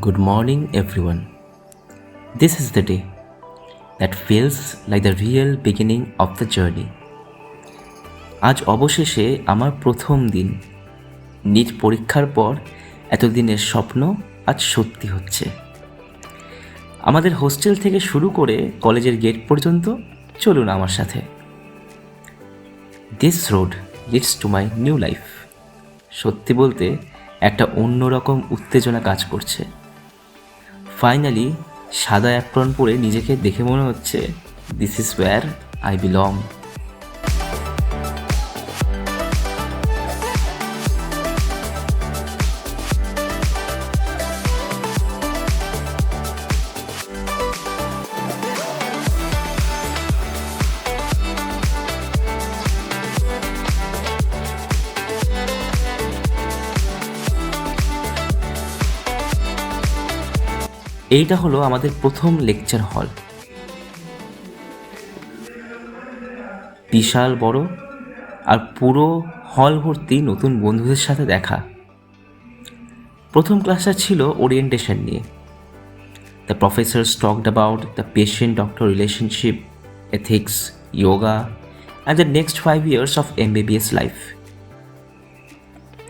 Good morning, everyone. This is the day that feels like the real beginning of the journey. আজ অবশেষে আমার প্রথম দিন। NEET পরীক্ষার পর এতদিনের স্বপ্ন আজ সত্যি হচ্ছে। আমাদের হোস্টেল থেকে শুরু করে কলেজের গেট পর্যন্ত চলুন আমার সাথে। This road leads to my new life. সত্যি বলতে একটা অন্যরকম উত্তেজনা কাজ করছে। ফাইনালি সাদা অ্যাপ্রন পরে নিজেকে দেখে মনে হচ্ছে this is wire I belong. এইটা হলো আমাদের প্রথম লেকচার হল। বিশাল বড়, আর পুরো হল ভর্তি নতুন বন্ধুদের সাথে দেখা। প্রথম ক্লাসটা ছিল ওরিয়েন্টেশন নিয়ে। The Professor's talked about the patient doctor relationship, ethics, yoga and the next 5 years of MBBS life.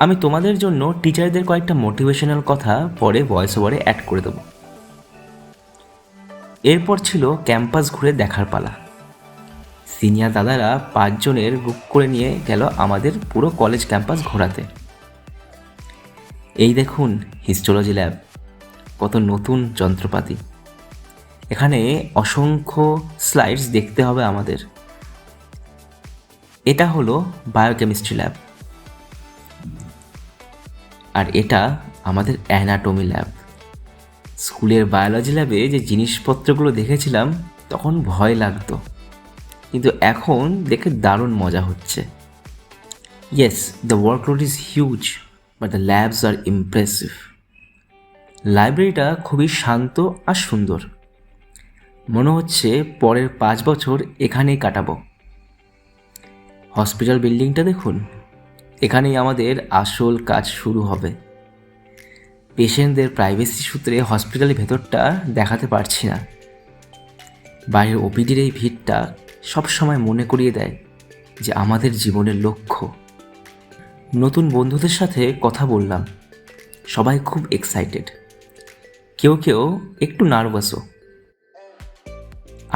আমি তোমাদের জন্য টিচারদের কয়েকটা মোটিভেশনাল কথা পরে ভয়েস ওভারে অ্যাড করে দেবো। এরপর ছিল ক্যাম্পাস ঘুরে দেখার পালা। সিনিয়র দাদারা 5 জনের গ্রুপ করে নিয়ে গেল আমাদের পুরো কলেজ ক্যাম্পাস ঘোরাতে। এই দেখুন হিস্টোলজি ল্যাব, কত নতুন যন্ত্রপাতি। এখানে অসংখ্য স্লাইডস দেখতে হবে আমাদের। এটা হলো বায়োকেমিস্ট্রি ল্যাব, আর এটা আমাদের অ্যানাটমি ল্যাব। স্কুলের বায়োলজি ল্যাবে যে জিনিসপত্রগুলো দেখেছিলাম তখন ভয় লাগতো, কিন্তু এখন দেখে দারুণ মজা হচ্ছে। Yes, the workload is huge, but the labs are impressive. লাইব্রেরিটা খুবই শান্ত আর সুন্দর। মনে হচ্ছে পরের 5 বছর এখানেই কাটাবো। হসপিটাল বিল্ডিংটা দেখুন, এখানেই আমাদের আসল কাজ শুরু হবে। পেশেন্টদের প্রাইভেসি সূত্রে হসপিটালের ভেতরটা দেখাতে পারছি না। বাইরের ওপিডির এই ভিড়টা সবসময় মনে করিয়ে দেয় যে আমাদের জীবনের লক্ষ্য। নতুন বন্ধুদের সাথে কথা বললাম, সবাই খুব এক্সাইটেড, কেউ কেউ একটু নার্ভাসও।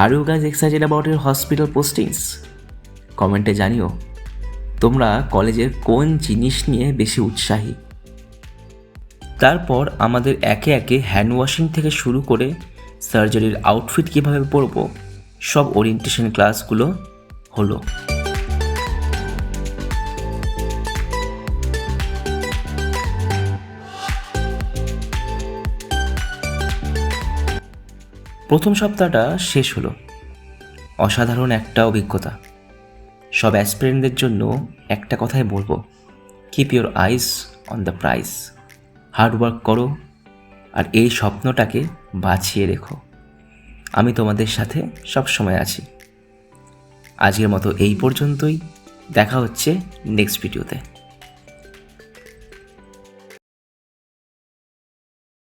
Are you guys excited about your hospital postings? কমেন্টে জানিও তোমরা কলেজের কোন জিনিস নিয়ে বেশি উৎসাহী। তারপর আমাদের একে একে হ্যান্ড ওয়াশিং থেকে শুরু করে সার্জারির আউটফিট কীভাবে পরব সব ওরিয়েন্টেশন ক্লাসগুলো হলো। প্রথম সপ্তাহটা শেষ হলো। অসাধারণ একটা অভিজ্ঞতা। সব অ্যাসপিরেন্টদের জন্য একটা কথাই বলবো, keep your eyes on the prize. Hard work করো আর এই স্বপ্নটাকে বাঁচিয়ে রেখো। আমি তোমাদের সাথে সব সময় আছি। আজকের মতো এই পর্যন্তই। দেখা হচ্ছে নেক্সট ভিডিওতে।